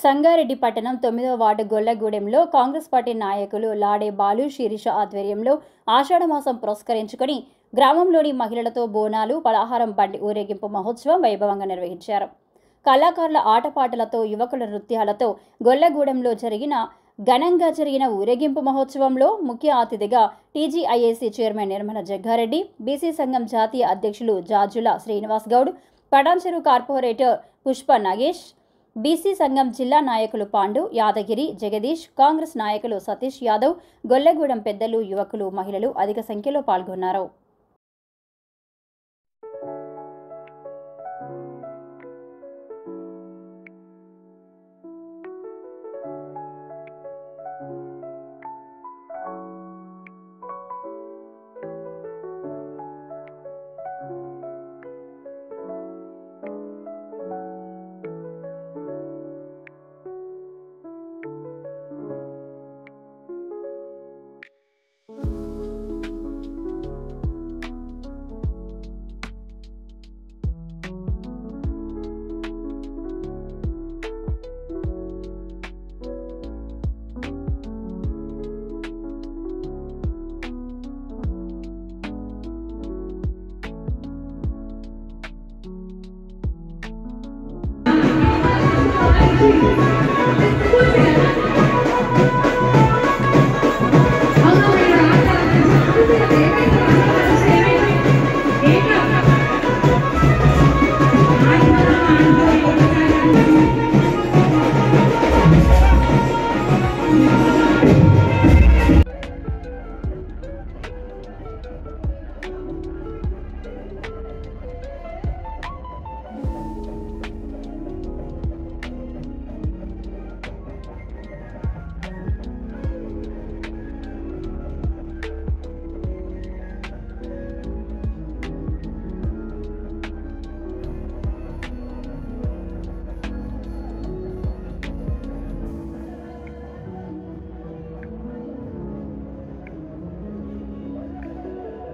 సంగారెడ్డి పట్టణం 9వ ward గొల్లగూడెంలో Congress party నాయకులు లాడే బాలు శిరీష ఆధ్వర్యంలో ఆషాఢమాసం పురస్కరించుకొని గ్రామంలోని మహిళలతో బోనాలు పలహారం బండి ఊరేగింపు మహోత్సవం వైభవంగా నిర్వహించారు. కళాకారుల ఆటపాటలతో యువకుల నృత్యాలతో గొల్లగూడెంలో ఘనంగా జరిగిన ఊరేగింపు మహోత్సవంలో ముఖ్య అతిథిగా TGIAC chairman Nirmala Jaggareddy, BC సంఘం జాతీయ అధ్యక్షులు జాజుల శ్రీనివాస్ గౌడ్, పటాన్చెరు కార్పొరేటర్ పుష్ప నాగేష్, బీసీ సంఘం జిల్లా నాయకులు పాండు, యాదగిరి, జగదీష్, కాంగ్రెస్ నాయకులు సతీష్ యాదవ్, గొల్లగూడెం పెద్దలు, యువకులు, మహిళలు అధిక సంఖ్యలో పాల్గొన్నారు.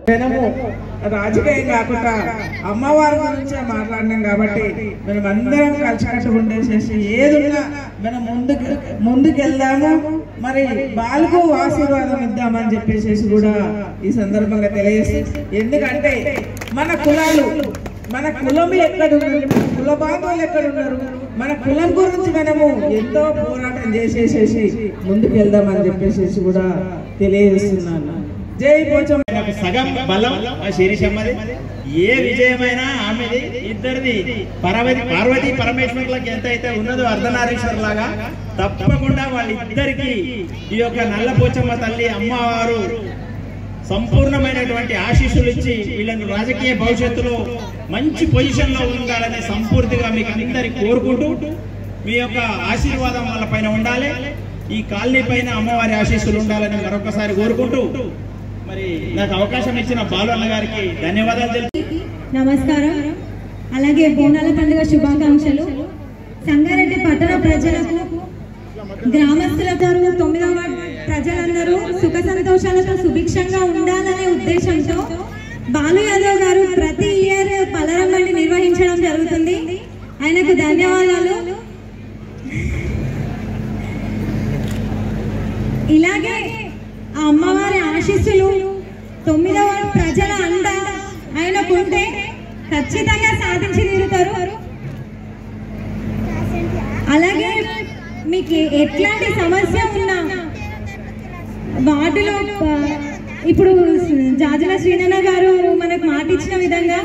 మనము రాజకీయం కాకుండా అమ్మవారి గురించే మాట్లాడినాం కాబట్టి మనం అందరం కలిసికట్టు ఉండేసేసి ఏదున్నా మనం ముందుకెళ్దాము, మరి బాలకు ఆశీర్వాదం ఇద్దామని చెప్పేసి కూడా ఈ సందర్భంగా తెలియజేసి, ఎందుకంటే మన కులాలు, మన కులం ఎక్కడున్నారు, కుల బాంధవులు ఎక్కడున్నారు, మన కులం గురించి మనము ఎంతో పోరాటం చేసేసేసి ముందుకెళ్దామని చెప్పేసి కూడా తెలియజేస్తున్నాను. జై పోచమ్మ. సగం బలం శిరీషమ్మది, ఏ విజయమైనా ఆమెది, ఇద్దరిది పార్వతీ పరమేశ్వర్లకు ఎంత అయితే ఉన్నదో అర్ధనారీశ్వర్ లాగా తప్పకుండా వాళ్ళిద్దరికి ఈ యొక్క నల్లపోచమ్మ తల్లి అమ్మవారు సంపూర్ణమైనటువంటి ఆశీస్సులు ఇచ్చి వీళ్ళని రాజకీయ భవిష్యత్తులో మంచి పొజిషన్ లో ఉండాలని సంపూర్తిగా మీకు అందరికి కోరుకుంటూ మీ యొక్క ఆశీర్వాదం వాళ్ళ పైన ఉండాలి, ఈ కాలనీ పైన అమ్మవారి ఆశీస్సులు ఉండాలని మరొకసారి కోరుకుంటూ మరి నాకు అవకాశం ఇచ్చిన బాలు అన్న గారికి ధన్యవాదాలు తెలుపు. నమస్కారం. అలాగే బోనాల పండుగ శుభాకాంక్షలు. సంగారెడ్డి పట్టణ ప్రజలకు, గ్రామస్తులకు, 9వ వార్డు ప్రజలందరూ సుఖ సంతోషాలతో సుభిక్షంగా ఉండాలనే ఉద్దేశంతో బాలు యాదవ్ గారు ప్రతి ఇయర్ పలరం బండి నిర్వహించడం జరుగుతుంది. ఆయనకు ధన్యవాదాలు. ఇలాగే ఆ అమ్మవారి ఆశీస్సులు 9వ వార్డు ప్రజల అండ ఆయనకుంటే ఖచ్చితంగా సాధించి తీరుతారు. అలాగే మీకు ఎట్లాంటి సమస్య ఉన్నా వార్డులో ఇప్పుడు జాజుల శ్రీనన్న గారు మనకు మాట ఇచ్చిన విధంగా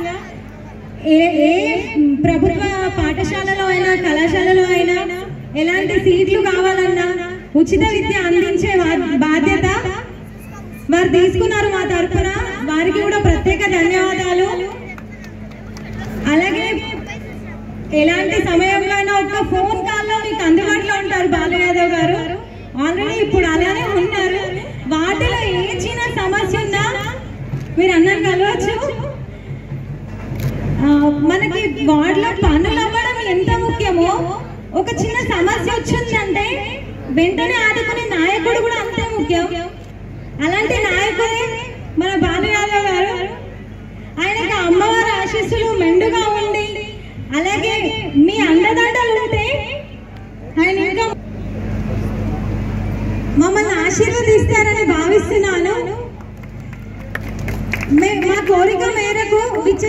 ఏ ప్రభుత్వ పాఠశాలలో అయినా కళాశాలలో అయినా ఎలాంటి సీట్లు కావాలన్నా ఉచిత విద్య అందించే బాధ్యత వారు తీసుకున్నారు మా తరఫున. వారికి కూడా ప్రత్యేక ధన్యవాదాలు. అలాగే ఎలాంటి సమయంలో అయినా ఒక ఫోన్ కాల్లో మీకు అందుబాటులో ఉంటారు బాలు యాదవ్ గారు. ఆల్రెడీ ఇప్పుడు అలానే ఉన్నారు. వాటిలో ఏ చిన్న సమస్య ఉన్నా మీరు అందరు కలవచ్చు. మనకి వార్డులో పనులు అవ్వడం ఎంత ముఖ్యమో, ఒక చిన్న సమస్య వచ్చిందంటే వెంటనే ఆదుకునే నాయకుడు కూడా అంతే ముఖ్యం. అలాంటి నాయకుడే మన బాలు యాదవ్ గారు. ఆయనకి అమ్మవారి ఆశీస్సులు మెండుగా ఉండి అలాగే మీ అండదండలు ఉంటే ఆయన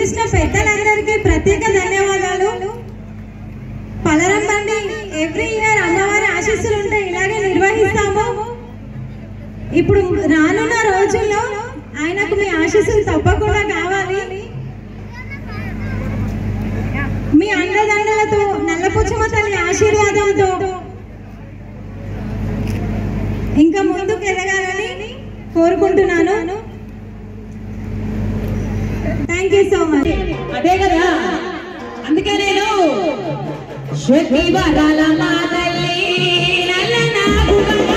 విచ్చేసిన పెద్దలందరికీ ప్రత్యేక ధన్యవాదాలు. పలరంబండి ఎవ్రీ ఇయర్ అమ్మవారి ఆశీస్సులు ఉంటే ఇలాగే నిర్వహిస్తాము. ఇప్పుడు రానున్న రోజుల్లో ఆయనకు మీ ఆశీస్సులు తప్పకుండా కావాలి. మీ అండదండలతో నల్లపుచ్చమ్మ తల్లి ఆశీర్వాదంతో ఇంకా ముందుకు ఎదగాలని కోరుకుంటున్నాను. Thank you so much. అదే కదా, అందుకే నేను శక్తి వరాల మాతల్లి నల్ల నాగుమల్లే.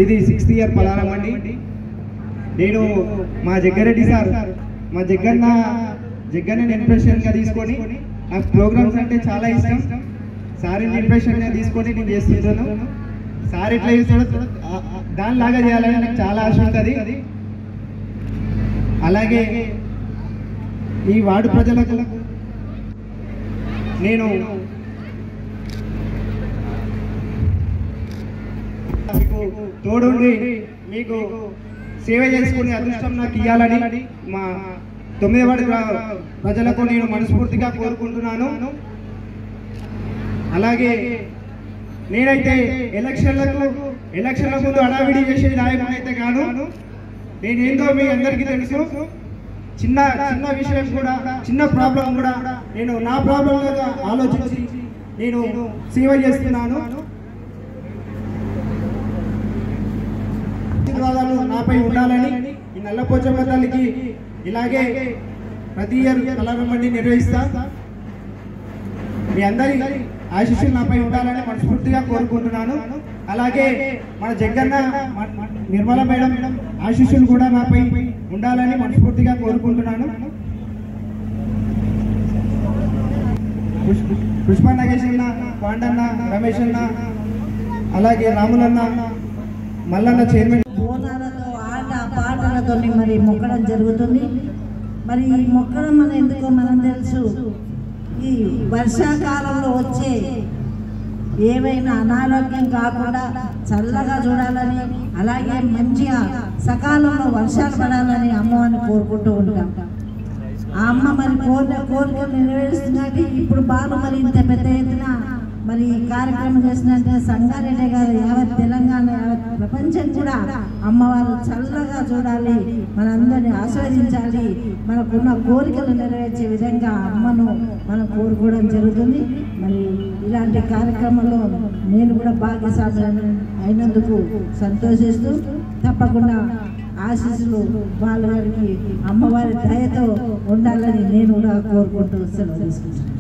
ఇది 6th ఇయర్ పలారం అండి. నేను మా జగ్గారెడ్డి సార్, మా జగ్గన్న ఇన్స్పిరేషన్గా తీసుకొని నాకు ప్రోగ్రామ్స్ అంటే చాలా ఇష్టం. సార్ని ఇన్స్పిరేషన్గా తీసుకొని నేను చేస్తుంటాను. సార్ ఎట్లా చేస్తాడో దానిలాగా చేయాలని నాకు చాలా ఆశ ఉంటుంది. అలాగే ఈ వార్డు ప్రజలకు నేను మీకు తోడుండి మీకు సేవ చేసుకునే అదృష్టం నాకు ఇవ్వాలని మా 9వ వార్డు ప్రజలకు నేను మనస్ఫూర్తిగా కోరుకుంటున్నాను. అలాగే నేనైతే ఎలక్షన్ల ముందు అడావిడి చేసే నాయకుడు అయితే కాదు. నేనేందో మీ అందరికీ తెలుసు. చిన్న విషయం కూడా, చిన్న ప్రాబ్లం కూడా నేను నా ప్రాబ్లంగా ఆలోచించి నేను సేవ చేస్తున్నాను. ఆశీర్వాదాలు నాపై ఉండాలని ఈ నల్లపోచమ్మ తల్లికి ఇలాగే ప్రతి ఇయర్ కళామండి నిర్వహిస్తా. మీ అందరి ఆశీస్సులు నాపై ఉండాలని మనస్ఫూర్తిగా కోరుకుంటున్నాను. అలాగే మన జగ్గన్న నిర్మల మేడం ఆశీస్సులు కూడా నాపై ఉండాలని మనస్ఫూర్తిగా కోరుకుంటున్నాను. పుష్ప నాగేష్ అన్న, పాండన్న, రమేష్ అన్న, అలాగే రాములన్న, మల్లన్న చైర్మన్ బోనాలతో ఆట పాటలతో మరి మొక్కడం జరుగుతుంది. మరి ఈ మొక్కడం మన ఎందుకో మనం తెలుసు. ఈ వర్షాకాలంలో వచ్చే ఏవైనా అనారోగ్యం కాకుండా చల్లగా చూడాలని, అలాగే మంచిగా సకాలంలో వర్షాలు పడాలని అమ్మవారిని కోరుకుంటూ ఉంటాం. ఆ అమ్మ మరి కోరికలు నెరవేరుస్తున్నట్టు ఇప్పుడు బాగా మరి ఇంత పెద్ద ఎత్తున మరి ఈ కార్యక్రమం చేసినట్టే సంగారెడ్డి గారు యావత్ తెలంగాణ, యావత్ ప్రపంచం కూడా అమ్మవారు చల్లగా చూడాలి, మనందరినీ ఆస్వాదించాలి, మనకున్న కోరికలు నెరవేర్చే విధంగా అమ్మను మనం కోరుకోవడం జరుగుతుంది. మరి ఇలాంటి కార్యక్రమంలో నేను కూడా భాగ్యస్వామి అయినందుకు సంతోషిస్తూ తప్పకుండా ఆశీస్సులు వాళ్ళ వారికి అమ్మవారి దయతో ఉండాలని నేను కూడా కోరుకుంటూ సెలవు తీసుకుంటాను.